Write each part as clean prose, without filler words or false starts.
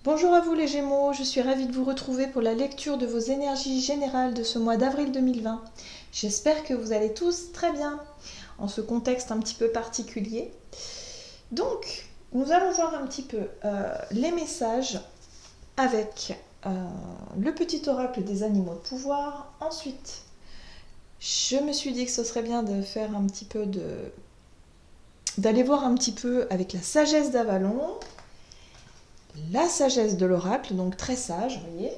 Bonjour à vous les Gémeaux, je suis ravie de vous retrouver pour la lecture de vos énergies générales de ce mois d'avril 2020. J'espère que vous allez tous très bien en ce contexte un petit peu particulier. Donc, nous allons voir un petit peu les messages avec le petit oracle des animaux de pouvoir. Ensuite, je me suis dit que ce serait bien de faire un petit peu d'aller voir un petit peu avec la sagesse d'Avalon, la sagesse de l'oracle, donc très sage, vous voyez.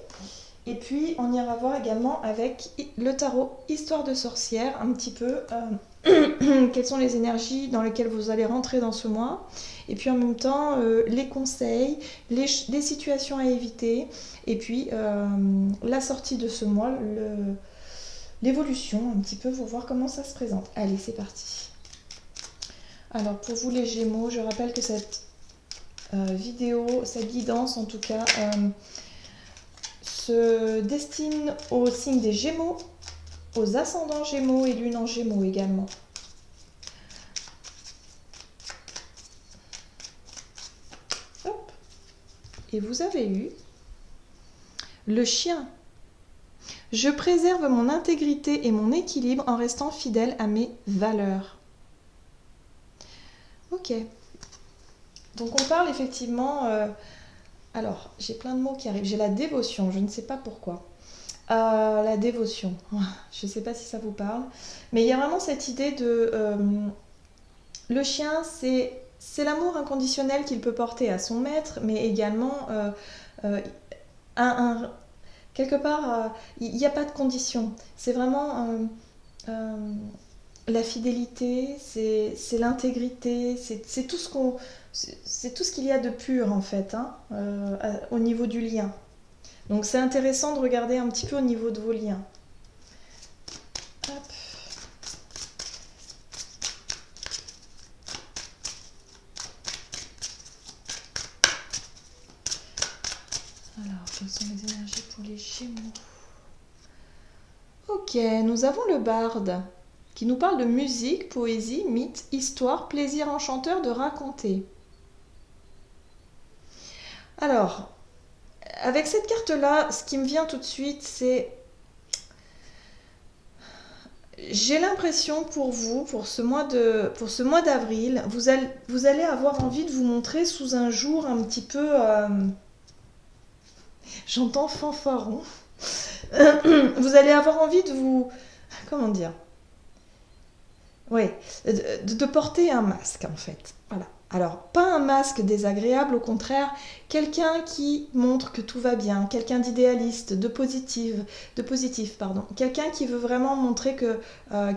Et puis on ira voir également avec le tarot Histoire de sorcière, un petit peu quelles sont les énergies dans lesquelles vous allez rentrer dans ce mois. Et puis en même temps, les conseils, les situations à éviter. Et puis la sortie de ce mois, l'évolution, un petit peu pour voir comment ça se présente. Allez, c'est parti. Alors pour vous les Gémeaux, je rappelle que cette vidéo, cette guidance en tout cas, se destine aux signes des Gémeaux, aux ascendants Gémeaux et lune en Gémeaux également. Hop. Et vous avez eu le chien. Je préserve mon intégrité et mon équilibre en restant fidèle à mes valeurs. Ok. Donc on parle effectivement... alors, j'ai plein de mots qui arrivent. J'ai la dévotion, je ne sais pas pourquoi. La dévotion, je ne sais pas si ça vous parle. Mais il y a vraiment cette idée de... le chien, c'est l'amour inconditionnel qu'il peut porter à son maître, mais également un, quelque part, il n'y a pas de condition. C'est vraiment la fidélité, c'est l'intégrité, c'est tout ce qu'on, c'est tout ce qu'il y a de pur en fait, hein, au niveau du lien. Donc c'est intéressant de regarder un petit peu au niveau de vos liens. Hop. Alors, quelles sont les énergies pour les Gémeaux? Ok, nous avons le barde qui nous parle de musique, poésie, mythe, histoire, plaisir enchanteur de raconter. Alors, avec cette carte-là, ce qui me vient tout de suite, c'est... J'ai l'impression pour vous, pour ce mois d'avril, vous allez avoir envie de vous montrer sous un jour un petit peu... j'entends fanfaron. Vous allez avoir envie de vous... Comment dire? Oui, de porter un masque en fait. Voilà. Alors, pas un masque désagréable, au contraire, quelqu'un qui montre que tout va bien, quelqu'un d'idéaliste, de positif, pardon. Quelqu'un qui veut vraiment montrer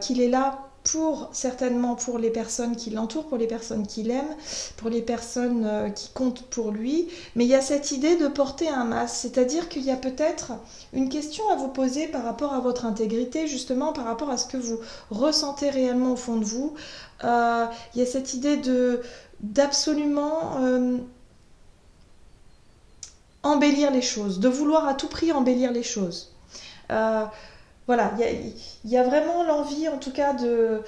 qu'il est là pour, certainement pour les personnes qui l'entourent, pour les personnes qui l'aiment, pour les personnes qui comptent pour lui. Mais il y a cette idée de porter un masque, c'est-à-dire qu'il y a peut-être une question à vous poser par rapport à votre intégrité, justement par rapport à ce que vous ressentez réellement au fond de vous. Il y a cette idée d'absolument embellir les choses, de vouloir à tout prix embellir les choses. Euh, voilà, il y a vraiment l'envie en tout cas de,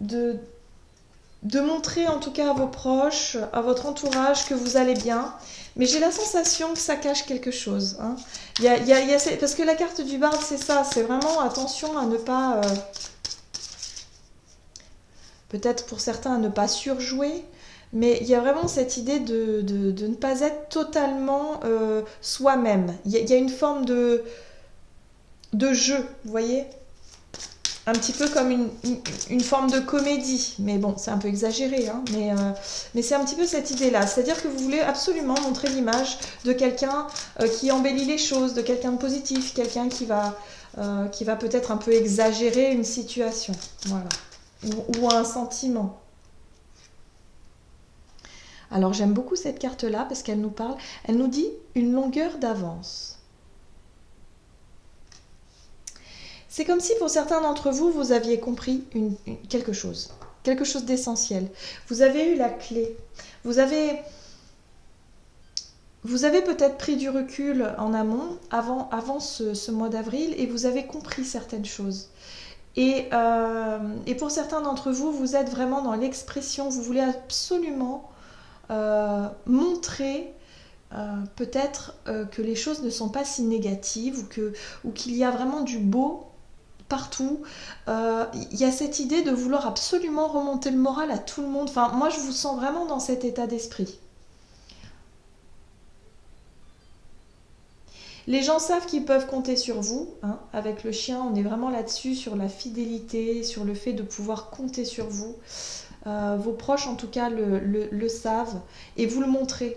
de montrer en tout cas à vos proches, à votre entourage que vous allez bien. Mais j'ai la sensation que ça cache quelque chose. Hein. Parce que la carte du barde, c'est ça, c'est vraiment attention à ne pas... peut-être pour certains à ne pas surjouer, mais il y a vraiment cette idée de ne pas être totalement soi-même. Il y a une forme de jeu, vous voyez, un petit peu comme une forme de comédie, mais bon, c'est un peu exagéré, hein, mais c'est un petit peu cette idée-là, c'est-à-dire que vous voulez absolument montrer l'image de quelqu'un qui embellit les choses, de quelqu'un de positif, quelqu'un qui va peut-être un peu exagérer une situation, voilà, ou un sentiment. Alors j'aime beaucoup cette carte-là parce qu'elle nous parle, elle nous dit une longueur d'avance. C'est comme si pour certains d'entre vous, vous aviez compris quelque chose d'essentiel. Vous avez eu la clé. Vous avez peut-être pris du recul en amont, avant ce mois d'avril, et vous avez compris certaines choses. Et pour certains d'entre vous, vous êtes vraiment dans l'expression, vous voulez absolument montrer peut-être que les choses ne sont pas si négatives ou qu'il y a vraiment du beau partout. Il y a cette idée de vouloir absolument remonter le moral à tout le monde. Enfin, moi, je vous sens vraiment dans cet état d'esprit. Les gens savent qu'ils peuvent compter sur vous, hein. Avec le chien, on est vraiment là-dessus, sur la fidélité, sur le fait de pouvoir compter sur vous. Vos proches, en tout cas, le savent et vous le montrez.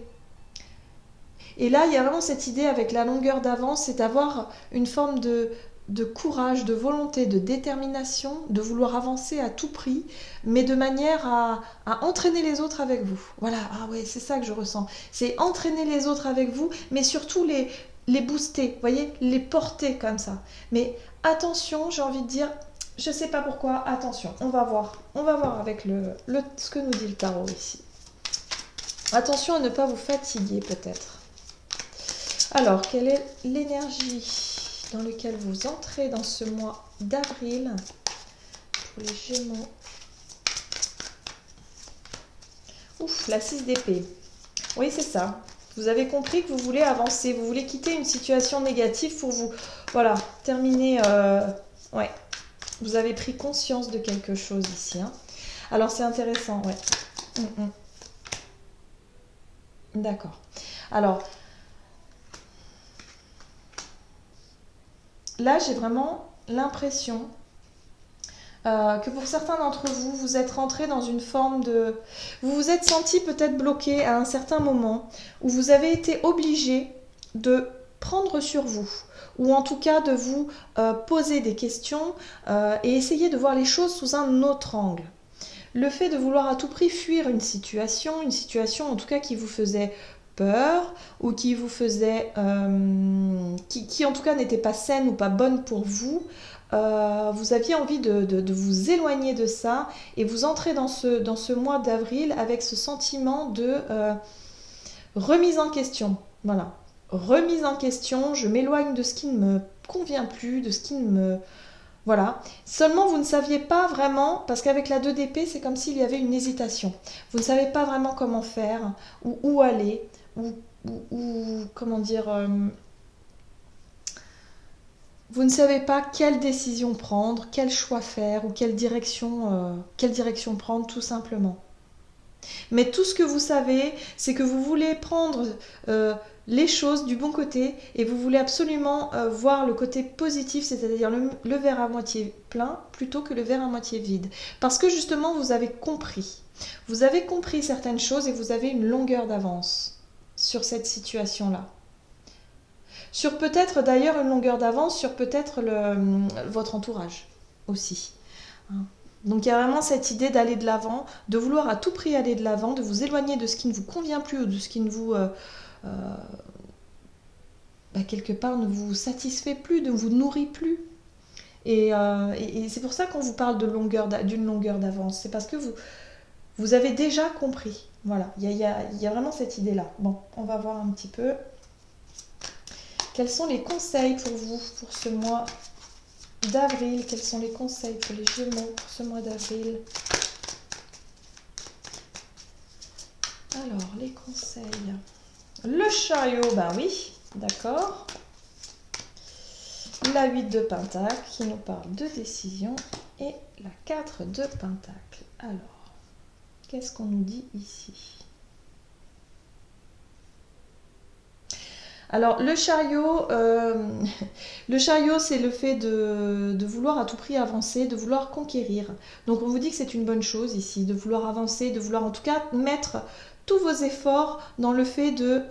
Et là, il y a vraiment cette idée avec la longueur d'avance, c'est d'avoir une forme de courage, de volonté, de détermination, de vouloir avancer à tout prix, mais de manière à entraîner les autres avec vous. Voilà, ah ouais, c'est ça que je ressens. C'est entraîner les autres avec vous, mais surtout les booster, vous voyez, les porter comme ça. Mais attention, j'ai envie de dire, je ne sais pas pourquoi, attention, on va voir avec ce que nous dit le tarot ici. Attention à ne pas vous fatiguer peut-être. Alors, quelle est l'énergie dans laquelle vous entrez dans ce mois d'avril pour les Gémeaux? Ouf, la 6 d'épée. Oui, c'est ça. Vous avez compris que vous voulez avancer, vous voulez quitter une situation négative pour vous, voilà, terminer. Ouais, vous avez pris conscience de quelque chose ici. Hein. Alors, c'est intéressant, ouais. D'accord. Alors, là, j'ai vraiment l'impression que pour certains d'entre vous, vous êtes rentrés dans une forme de... Vous vous êtes senti peut-être bloqué à un certain moment où vous avez été obligé de prendre sur vous ou en tout cas de vous poser des questions et essayer de voir les choses sous un autre angle. Le fait de vouloir à tout prix fuir une situation en tout cas qui vous faisait peur ou qui vous faisait qui en tout cas n'était pas saine ou pas bonne pour vous, vous aviez envie de vous éloigner de ça et vous entrez dans ce mois d'avril avec ce sentiment de remise en question. Voilà, remise en question, je m'éloigne de ce qui ne me convient plus, de ce qui ne me... Voilà. Seulement, vous ne saviez pas vraiment, parce qu'avec la 2 d'épée, c'est comme s'il y avait une hésitation. Vous ne savez pas vraiment comment faire, ou où aller, ou comment dire... vous ne savez pas quelle décision prendre, quel choix faire, ou quelle direction prendre, tout simplement. Mais tout ce que vous savez, c'est que vous voulez prendre les choses du bon côté et vous voulez absolument voir le côté positif, c'est-à-dire le verre à moitié plein plutôt que le verre à moitié vide. Parce que justement, vous avez compris. Vous avez compris certaines choses et vous avez une longueur d'avance sur cette situation-là. Sur peut-être d'ailleurs une longueur d'avance sur peut-être votre entourage aussi. Donc il y a vraiment cette idée d'aller de l'avant, de vouloir à tout prix aller de l'avant, de vous éloigner de ce qui ne vous convient plus ou de ce qui ne vous, quelque part, ne vous satisfait plus, ne vous nourrit plus. Et c'est pour ça qu'on vous parle d'une longueur d'avance. C'est parce que vous avez déjà compris. Voilà, il y a vraiment cette idée-là. Bon, on va voir un petit peu. Quels sont les conseils pour vous pour ce mois d'avril? Quels sont les conseils pour les Gémeaux pour ce mois d'avril? Alors, les conseils. Le chariot, ben oui, d'accord. La 8 de Pentacle qui nous parle de décision et la 4 de Pentacle. Alors, qu'est-ce qu'on nous dit ici? Alors le chariot c'est le fait de vouloir à tout prix avancer, de vouloir conquérir. Donc on vous dit que c'est une bonne chose ici, de vouloir avancer, de vouloir en tout cas mettre tous vos efforts dans le fait de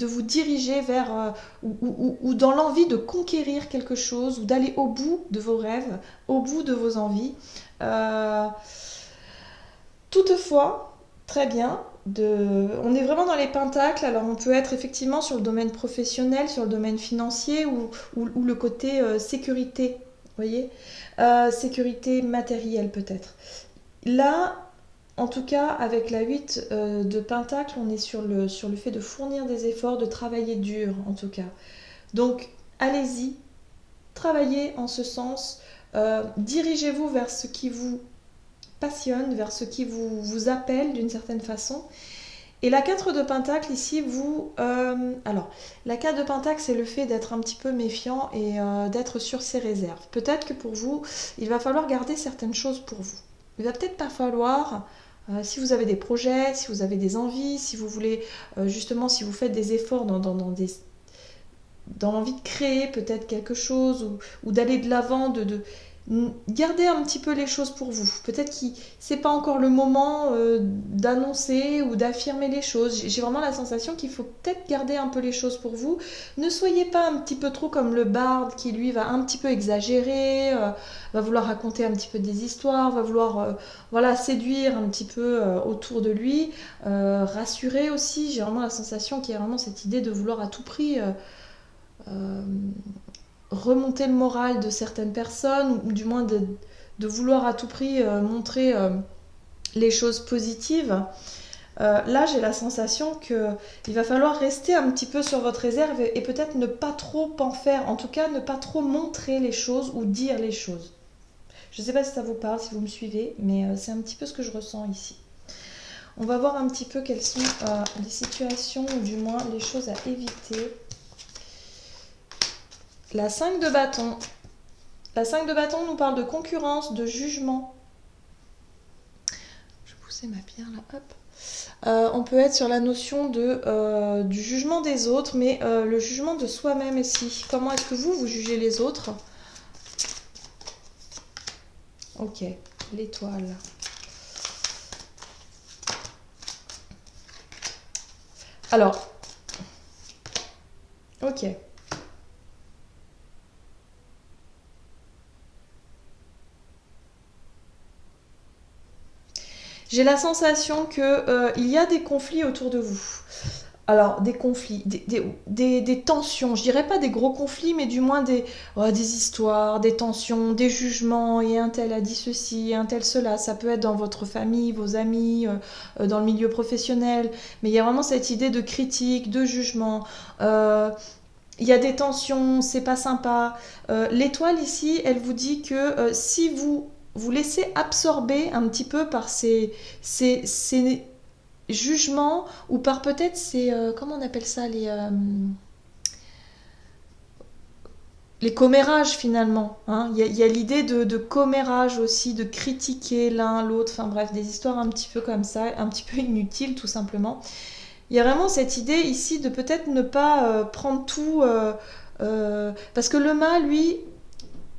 vous diriger vers ou dans l'envie de conquérir quelque chose ou d'aller au bout de vos rêves, au bout de vos envies. Toutefois, très bien, on est vraiment dans les pentacles, alors on peut être effectivement sur le domaine professionnel, sur le domaine financier ou le côté sécurité, vous voyez, sécurité matérielle peut-être. Là, en tout cas, avec la 8 de Pentacle, on est sur le fait de fournir des efforts, de travailler dur en tout cas. Donc, allez-y, travaillez en ce sens, dirigez-vous vers ce qui vous passionne, vers ce qui vous appelle d'une certaine façon. Et la 4 de Pentacle ici, alors, la 4 de Pentacle, c'est le fait d'être un petit peu méfiant et d'être sur ses réserves. Peut-être que pour vous, il va falloir garder certaines choses pour vous. Il va peut-être pas falloir, si vous avez des projets, si vous avez des envies, si vous voulez, justement, si vous faites des efforts dans l'envie de créer peut-être quelque chose ou d'aller de l'avant, gardez un petit peu les choses pour vous. Peut-être que c'est pas encore le moment d'annoncer ou d'affirmer les choses. J'ai vraiment la sensation qu'il faut peut-être garder un peu les choses pour vous. Ne soyez pas un petit peu trop comme le barde qui lui va un petit peu exagérer, va vouloir raconter un petit peu des histoires, va vouloir voilà, séduire un petit peu autour de lui, rassurer aussi. J'ai vraiment la sensation qu'il y a vraiment cette idée de vouloir à tout prix remonter le moral de certaines personnes, ou du moins de vouloir à tout prix montrer les choses positives. Là, j'ai la sensation qu'il va falloir rester un petit peu sur votre réserve et peut-être ne pas trop en faire, en tout cas ne pas trop montrer les choses ou dire les choses. Je ne sais pas si ça vous parle, si vous me suivez, mais c'est un petit peu ce que je ressens ici. On va voir un petit peu quelles sont les situations, ou du moins les choses à éviter. La 5 de bâton. La 5 de bâton nous parle de concurrence, de jugement. Je vais pousser ma pierre là, hop. On peut être sur la notion du jugement des autres, mais le jugement de soi-même aussi. Comment est-ce que vous jugez les autres? Ok, l'étoile. Alors, ok. J'ai la sensation qu'il y a des conflits autour de vous. Alors, des conflits, des tensions, je dirais pas des gros conflits, mais du moins des histoires, des tensions, des jugements, et un tel a dit ceci, un tel cela. Ça peut être dans votre famille, vos amis, dans le milieu professionnel, mais il y a vraiment cette idée de critique, de jugement. Il y a des tensions, c'est pas sympa. L'étoile ici, elle vous dit que si vous laissez absorber un petit peu par ces jugements ou par peut-être ces comment on appelle ça, les commérages finalement, hein. Il y a l'idée de commérage aussi, de critiquer l'un l'autre, enfin bref, des histoires un petit peu comme ça, un petit peu inutiles tout simplement. Il y a vraiment cette idée ici de peut-être ne pas prendre tout parce que le mât, lui,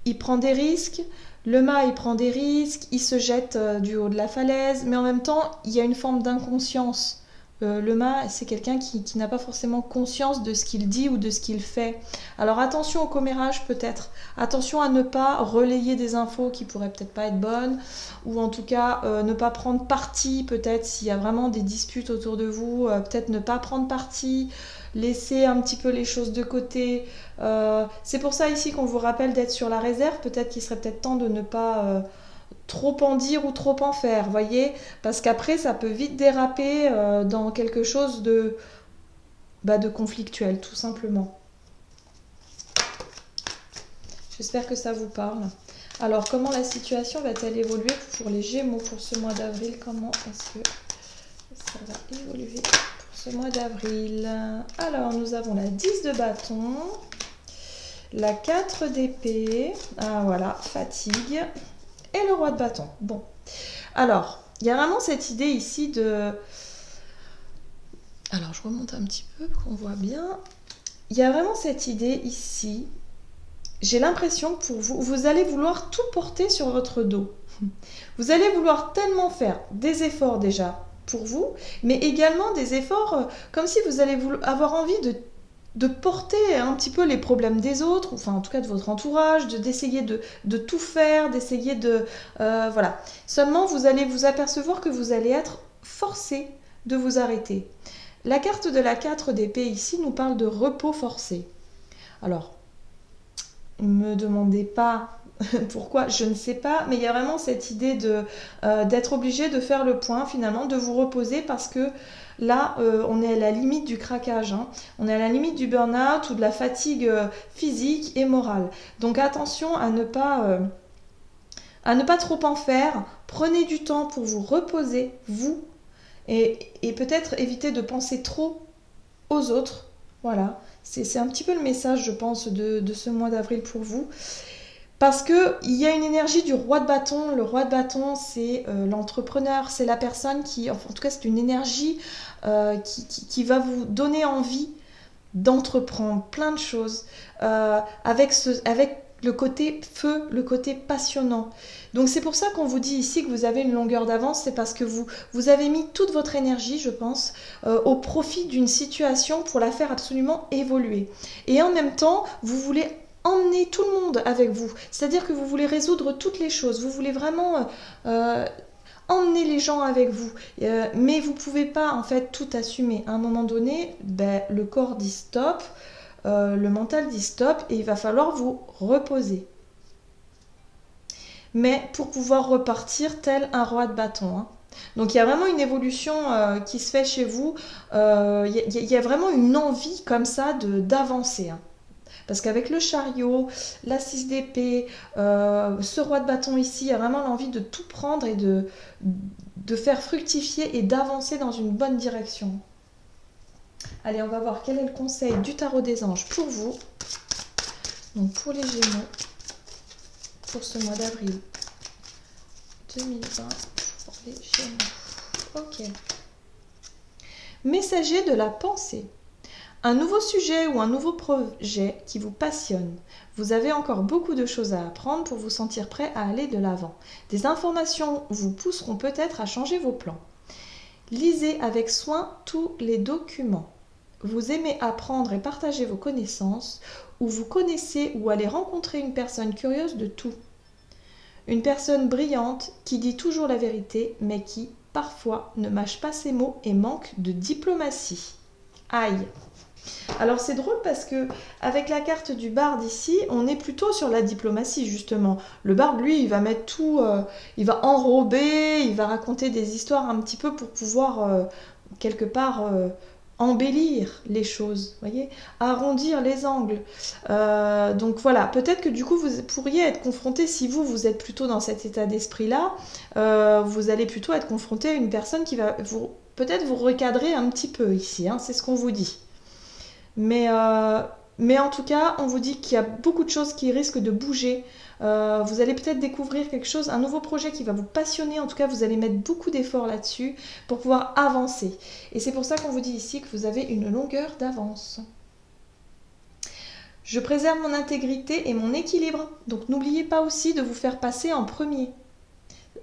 il prend des risques. Le mât, il prend des risques, il se jette du haut de la falaise, mais en même temps, il y a une forme d'inconscience. Le mât, c'est quelqu'un qui n'a pas forcément conscience de ce qu'il dit ou de ce qu'il fait. Alors attention au commérage peut-être, attention à ne pas relayer des infos qui pourraient peut-être pas être bonnes, ou en tout cas ne pas prendre parti peut-être s'il y a vraiment des disputes autour de vous, peut-être ne pas prendre parti, laisser un petit peu les choses de côté. C'est pour ça ici qu'on vous rappelle d'être sur la réserve, peut-être qu'il serait peut-être temps de ne pas trop en dire ou trop en faire, voyez, parce qu'après ça peut vite déraper dans quelque chose de conflictuel, tout simplement. J'espère que ça vous parle. Alors, comment la situation va-t-elle évoluer pour les Gémeaux pour ce mois d'avril? Comment est-ce que ça va évoluer pour ce mois d'avril? Alors, nous avons la 10 de bâton, la 4 d'épée, ah voilà, fatigue, et le roi de bâton. Bon, alors, il y a vraiment cette idée ici de... Alors, je remonte un petit peu pour qu'on voit bien. Il y a vraiment cette idée ici. J'ai l'impression que pour vous, vous allez vouloir tout porter sur votre dos. Vous allez vouloir tellement faire des efforts déjà pour vous, mais également des efforts comme si vous allez avoir envie de porter un petit peu les problèmes des autres, enfin en tout cas de votre entourage, d'essayer de tout faire, d'essayer de... voilà. Seulement, vous allez vous apercevoir que vous allez être forcé de vous arrêter. La carte de la 4 d'épée ici nous parle de repos forcé. Alors, ne me demandez pas pourquoi, je ne sais pas, mais il y a vraiment cette idée d'être obligé de faire le point finalement, de vous reposer parce que là, on est à la limite du craquage, hein. On est à la limite du burn-out ou de la fatigue physique et morale. Donc attention à ne pas trop en faire. Prenez du temps pour vous reposer, vous, et peut-être éviter de penser trop aux autres. Voilà, c'est un petit peu le message, je pense, de ce mois d'avril pour vous. Parce qu'il y a une énergie du roi de bâton. Le roi de bâton, c'est l'entrepreneur, c'est la personne qui, enfin, en tout cas, c'est une énergie qui va vous donner envie d'entreprendre plein de choses avec le côté feu, le côté passionnant. Donc c'est pour ça qu'on vous dit ici que vous avez une longueur d'avance, c'est parce que vous avez mis toute votre énergie, je pense, au profit d'une situation pour la faire absolument évoluer. Et en même temps, vous voulez emmener tout le monde avec vous. C'est-à-dire que vous voulez résoudre toutes les choses. Vous voulez vraiment emmener les gens avec vous. Mais vous ne pouvez pas en fait tout assumer. À un moment donné, le corps dit stop, le mental dit stop et il va falloir vous reposer. Mais pour pouvoir repartir tel un roi de bâton. Hein. Donc il y a vraiment une évolution qui se fait chez vous. Il y a vraiment une envie comme ça d'avancer. Hein. Parce qu'avec le chariot, la 6 d'épée, ce roi de bâton ici, il y a vraiment l'envie de tout prendre et de faire fructifier et d'avancer dans une bonne direction. Allez, on va voir quel est le conseil du tarot des anges pour vous. Donc pour les Gémeaux, pour ce mois d'avril 2020, pour les Gémeaux. Ok. Messager de la pensée. Un nouveau sujet ou un nouveau projet qui vous passionne. Vous avez encore beaucoup de choses à apprendre pour vous sentir prêt à aller de l'avant. Des informations vous pousseront peut-être à changer vos plans. Lisez avec soin tous les documents. Vous aimez apprendre et partager vos connaissances, ou vous connaissez ou allez rencontrer une personne curieuse de tout. Une personne brillante qui dit toujours la vérité, mais qui, parfois, ne mâche pas ses mots et manque de diplomatie. Aïe! Alors c'est drôle parce que avec la carte du barde ici, on est plutôt sur la diplomatie justement. Le barde lui, il va mettre tout, il va enrober, il va raconter des histoires un petit peu pour pouvoir quelque part embellir les choses, voyez, arrondir les angles. Donc voilà, peut-être que du coup vous pourriez être confronté, si vous êtes plutôt dans cet état d'esprit-là, vous allez plutôt être confronté à une personne qui va peut-être vous recadrer un petit peu ici, hein, c'est ce qu'on vous dit. Mais en tout cas, on vous dit qu'il y a beaucoup de choses qui risquent de bouger. Vous allez peut-être découvrir quelque chose, un nouveau projet qui va vous passionner. En tout cas, vous allez mettre beaucoup d'efforts là-dessus pour pouvoir avancer. Et c'est pour ça qu'on vous dit ici que vous avez une longueur d'avance. Je préserve mon intégrité et mon équilibre. Donc n'oubliez pas aussi de vous faire passer en premier.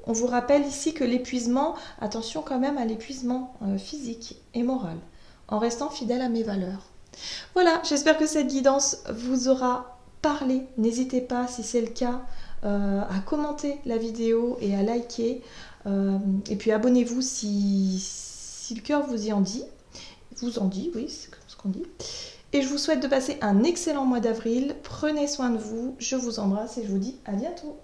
On vous rappelle ici que l'épuisement, attention quand même à l'épuisement physique et moral, en restant fidèle à mes valeurs. Voilà, j'espère que cette guidance vous aura parlé. N'hésitez pas, si c'est le cas, à commenter la vidéo et à liker. Et puis abonnez-vous si le cœur vous en dit. Oui, c'est comme ce qu'on dit. Et je vous souhaite de passer un excellent mois d'avril. Prenez soin de vous. Je vous embrasse et je vous dis à bientôt.